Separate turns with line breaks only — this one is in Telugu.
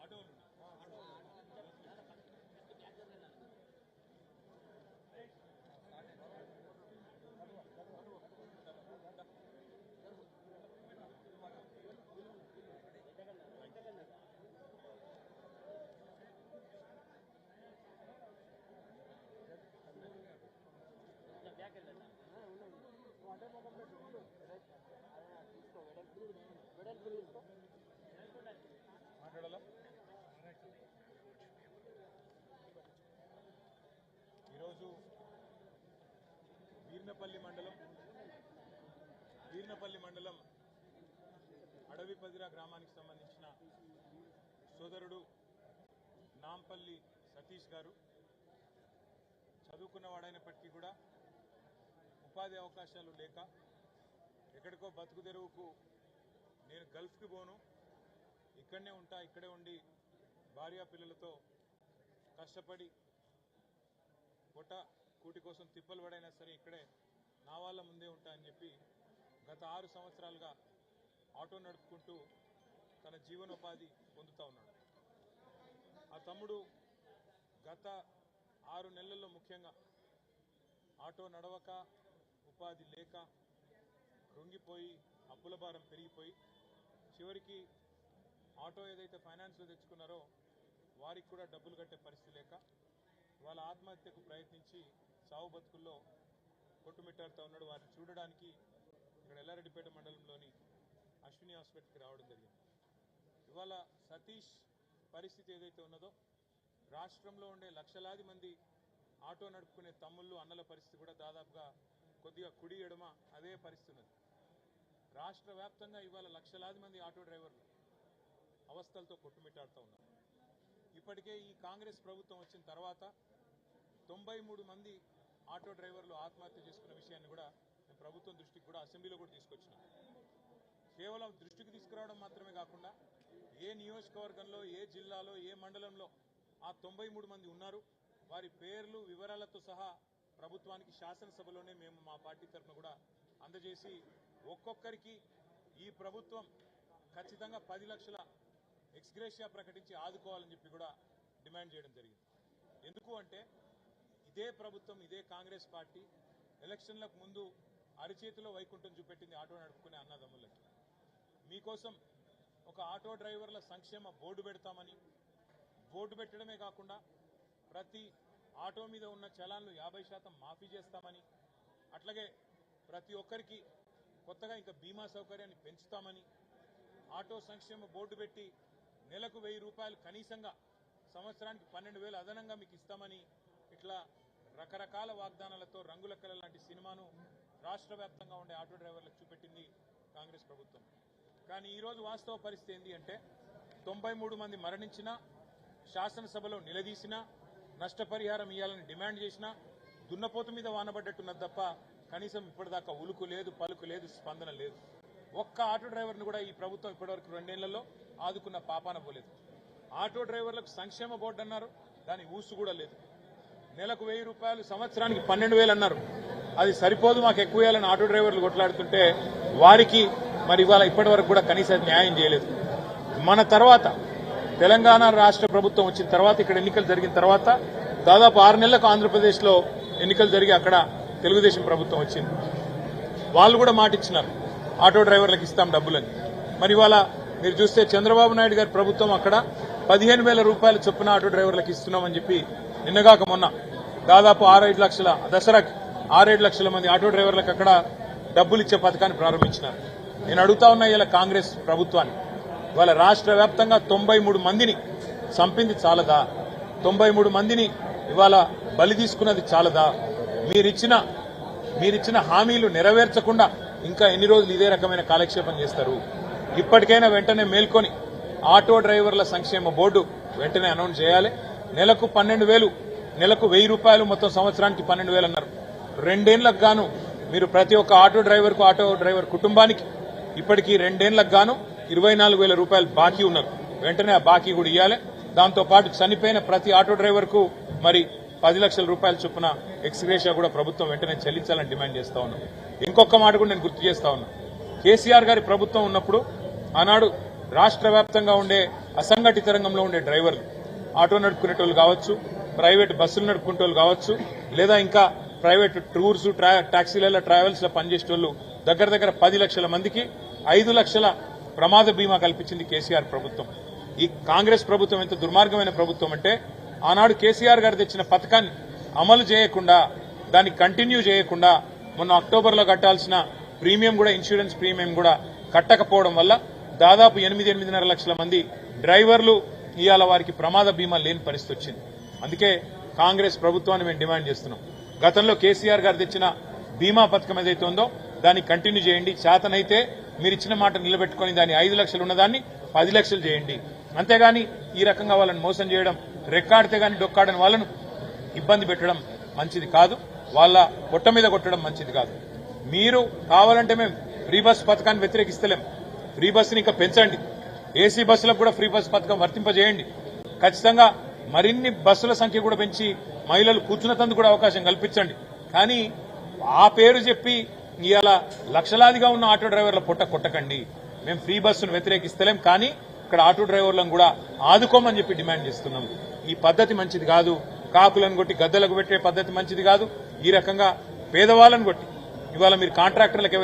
ఈరోజు వీర్నపల్లి మండలం అడవిపదిరా గ్రామానికి సంబంధించిన సోదరుడు నాంపల్లి సతీష్ గారు చదువుకున్నవాడైనప్పటికీ కూడా ఉపాధి అవకాశాలు లేక ఎక్కడికో బతుకు తెరువుకు నేను గల్ఫ్కి పోను, ఇక్కడనే ఉంటా, ఇక్కడే ఉండి భార్యా పిల్లలతో కష్టపడి పొట్ట కూటి కోసం తిప్పలు పడైనా సరే ఇక్కడే నా వాళ్ళ ముందే ఉంటా అని చెప్పి గత 6 సంవత్సరాలుగా ఆటో నడుపుకుంటూ తన జీవనోపాధి పొందుతూ ఉన్నాడు. ఆ తమ్ముడు గత 6 నెలల్లో ముఖ్యంగా ఆటో నడవక, ఉపాధి లేక కృంగిపోయి అప్పుల భారం పెరిగిపోయి చివరికి ఆటో ఏదైతే ఫైనాన్స్లో తెచ్చుకున్నారో వారికి కూడా డబ్బులు కట్టే పరిస్థితి లేక వాళ్ళ ఆత్మహత్యకు ప్రయత్నించి సావు బతుకుల్లో కొట్టుమిట్టాడుతూ ఉన్నాడు. వారిని చూడడానికి ఇక్కడ ఎల్లారెడ్డిపేట మండలంలోని అశ్విని హాస్పిటల్కి రావడం జరిగింది. ఇవాళ సతీష్ పరిస్థితి ఏదైతే ఉన్నదో రాష్ట్రంలో ఉండే లక్షలాది మంది ఆటో నడుపుకునే తమ్ముళ్ళు అన్నల పరిస్థితి కూడా దాదాపుగా కొద్దిగా కుడి ఎడమ అదే పరిస్థితి ఉన్నది. రాష్ట్ర వ్యాప్తంగా ఇవాళ లక్షలాది మంది ఆటో డ్రైవర్లు అవస్థలతో కొట్టుమిట్టాడుతూ ఉన్నారు. ఇప్పటికే ఈ కాంగ్రెస్ ప్రభుత్వం వచ్చిన తర్వాత 93 మంది ఆటో డ్రైవర్లు ఆత్మహత్య చేసుకున్న విషయాన్ని కూడా నేను ప్రభుత్వం దృష్టికి కూడా అసెంబ్లీలో కూడా తీసుకొచ్చినాను. కేవలం దృష్టికి తీసుకురావడం మాత్రమే కాకుండా ఏ నియోజకవర్గంలో, ఏ జిల్లాలో, ఏ మండలంలో ఆ 93 మంది ఉన్నారు వారి పేర్లు వివరాలతో సహా ప్రభుత్వానికి శాసనసభలోనే మేము మా పార్టీ తరఫున కూడా అందజేసి ఒక్కొక్కరికి ఈ ప్రభుత్వం ఖచ్చితంగా 10 లక్షల ఎక్స్గ్రేషియా ప్రకటించి ఆదుకోవాలని చెప్పి కూడా డిమాండ్ చేయడం జరిగింది. ఎందుకు అంటే ఇదే ప్రభుత్వం, ఇదే కాంగ్రెస్ పార్టీ ఎలక్షన్లకు ముందు అరిచేతిలో వైకుంఠం చూపెట్టింది ఆటో నడుపుకునే అన్నదమ్ములకి. మీకోసం ఒక ఆటో డ్రైవర్ల సంక్షేమ బోర్డు పెడతామని, బోర్డు పెట్టడమే కాకుండా ప్రతి ఆటో మీద ఉన్న చలాన్లు 50% మాఫీ చేస్తామని, అట్లాగే ప్రతి ఒక్కరికి కొత్తగా ఇంకా బీమా సౌకర్యాన్ని పెంచుతామని, ఆటో సంక్షేమ బోర్డు పెట్టి నెలకు 1000 రూపాయలు కనీసంగా సంవత్సరానికి 12,000 అదనంగా మీకు ఇస్తామని ఇట్లా రకరకాల వాగ్దానాలతో రంగుల కళ లాంటి సినిమాను రాష్ట్ర వ్యాప్తంగా ఉండే ఆటో డ్రైవర్లకు చూపెట్టింది కాంగ్రెస్ ప్రభుత్వం. కానీ ఈరోజు వాస్తవ పరిస్థితి ఏంటి అంటే 93 మంది మరణించినా, శాసనసభలో నిలదీసినా, నష్టపరిహారం ఇవ్వాలని డిమాండ్ చేసినా దున్నపోతు మీద వానబడ్డట్టున్నది తప్ప కనీసం ఇప్పటిదాకా ఉలుకు లేదు, పలుకు లేదు, స్పందన లేదు. ఒక్క ఆటో డ్రైవర్ను కూడా ఈ ప్రభుత్వం ఇప్పటివరకు 2 ఏళ్లలో ఆదుకున్న పాపాన పోలేదు. ఆటో డ్రైవర్లకు సంక్షేమ బోర్డు అన్నారు, దాని ఊసు కూడా లేదు. నెలకు 1000 రూపాయలు, సంవత్సరానికి 12,000 అన్నారు. అది సరిపోదు, మాకు ఎక్కువ వేయాలని ఆటో డ్రైవర్లు కొట్లాడుతుంటే వారికి మరి ఇవాళ ఇప్పటి వరకు కూడా కనీసం న్యాయం చేయలేదు. మన తర్వాత తెలంగాణ రాష్ట్ర ప్రభుత్వం వచ్చిన తర్వాత, ఇక్కడ ఎన్నికలు జరిగిన తర్వాత దాదాపు 6 నెలలకు ఆంధ్రప్రదేశ్లో ఎన్నికలు జరిగి అక్కడ తెలుగుదేశం ప్రభుత్వం వచ్చింది. వాళ్ళు కూడా మాట ఇచ్చినారు ఆటో డ్రైవర్లకు ఇస్తాం డబ్బులని. మరి ఇవాళ మీరు చూస్తే చంద్రబాబు నాయుడు గారి ప్రభుత్వం అక్కడ 15,000 రూపాయలు చొప్పున ఆటో డ్రైవర్లకు ఇస్తున్నామని చెప్పి నిన్నగాక మొన్న దాదాపు 6-5 లక్షల దసరాకి 6-7 లక్షల మంది ఆటో డ్రైవర్లకు అక్కడ డబ్బులు ఇచ్చే పథకాన్ని ప్రారంభించినారు. నేను అడుగుతా ఉన్నా ఇలా కాంగ్రెస్ ప్రభుత్వాన్ని, ఇవాళ రాష్ట్ర వ్యాప్తంగా 93 మందిని చంపింది చాలదా? 93 మందిని ఇవాళ బలి తీసుకున్నది చాలదా? మీరిచ్చిన హామీలు నెరవేర్చకుండా ఇంకా ఎన్ని రోజులు ఇదే రకమైన కాలక్షేపం చేస్తారు? ఇప్పటికైనా వెంటనే మేల్కొని ఆటో డ్రైవర్ల సంక్షేమ బోర్డు వెంటనే అనౌన్స్ చేయాలి. నెలకు 12,000, నెలకు 1000 రూపాయలు, మొత్తం సంవత్సరానికి 12,000 అన్నారు. 2 ఏళ్లకు గాను మీరు ప్రతి ఒక్క ఆటో డ్రైవర్ కుటుంబానికి ఇప్పటికీ 2 ఏళ్లకు గాను 24,000 రూపాయలు బాకీ ఉన్నారు. వెంటనే ఆ బాకీ కూడా ఇవ్వాలి. దాంతోపాటు చనిపోయిన ప్రతి ఆటో డ్రైవర్కు మరి 10 లక్షల రూపాయల చొప్పున ఎక్స్గ్రేషియా కూడా ప్రభుత్వం వెంటనే చెల్లించాలని డిమాండ్ చేస్తా ఉన్నాం. ఇంకొక మాట కూడా నేను గుర్తు చేస్తా ఉన్నా. కేసీఆర్ గారి ప్రభుత్వం ఉన్నప్పుడు ఆనాడు రాష్ట్ర వ్యాప్తంగా ఉండే అసంఘటిత రంగంలో ఉండే డ్రైవర్లు, ఆటో నడుపుకునేటోళ్ళు కావచ్చు, ప్రైవేట్ బస్సులు నడుపుకునేటోళ్ళు కావచ్చు, లేదా ఇంకా ప్రైవేట్ టూర్స్ టాక్సీలలో ట్రావెల్స్లో పనిచేసేటోళ్ళు దగ్గర 10 లక్షల మందికి 5 లక్షల ప్రమాద బీమా కల్పించింది కేసీఆర్ ప్రభుత్వం. ఈ కాంగ్రెస్ ప్రభుత్వం ఎంత దుర్మార్గమైన ప్రభుత్వం అంటే ఆనాడు కేసీఆర్ గారు తెచ్చిన పథకాన్ని అమలు చేయకుండా, దాన్ని కంటిన్యూ చేయకుండా మొన్న అక్టోబర్లో కట్టాల్సిన ప్రీమియం కూడా, ఇన్సూరెన్స్ ప్రీమియం కూడా కట్టకపోవడం వల్ల దాదాపు 8-8.5 లక్షల మంది డ్రైవర్లు ఇవాళ వారికి ప్రమాద బీమా లేని పరిస్థితి వచ్చింది. అందుకే కాంగ్రెస్ ప్రభుత్వాన్ని మేము డిమాండ్ చేస్తున్నాం. గతంలో కేసీఆర్ గారు తెచ్చిన బీమా పథకం ఏదైతే ఉందో దాన్ని కంటిన్యూ చేయండి. చేతనైతే మీరు ఇచ్చిన మాట నిలబెట్టుకుని దాన్ని 5 లక్షలు ఉన్నదాన్ని 10 లక్షలు చేయండి. అంతేగాని ఈ రకంగా వాళ్ళని మోసం చేయడం, రెక్కాడితే గాని డొక్కాడని వాళ్ళను ఇబ్బంది పెట్టడం మంచిది కాదు. వాళ్ళ పొట్ట మీద కొట్టడం మంచిది కాదు. మీరు కావాలంటే మేము ఫ్రీ బస్ పథకాన్ని వ్యతిరేకిస్తలేం. ఫ్రీ బస్సుని ఇంకా పెంచండి. ఏసీ బస్సులకు కూడా ఫ్రీ బస్ పథకం వర్తింపజేయండి. ఖచ్చితంగా మరిన్ని బస్సుల సంఖ్య కూడా పెంచి మహిళలు కూర్చున్నతందుకు కూడా అవకాశం కల్పించండి. కానీ ఆ పేరు చెప్పి ఇవాళ లక్షలాదిగా ఉన్న ఆటో డ్రైవర్ల పొట్ట కొట్టకండి. మేము ఫ్రీ బస్సును వ్యతిరేకిస్తలేం, కానీ ఇక్కడ ఆటో డ్రైవర్లను కూడా ఆదుకోమని చెప్పి డిమాండ్ చేస్తున్నాం. ఈ పద్ధతి మంచిది కాదు. కాకులను కొట్టి గద్దలకు పెట్టే పద్ధతి మంచిది కాదు. ఈ రకంగా పేదవాళ్ళను కొట్టి ఇవాళ మీరు కాంట్రాక్టర్లకు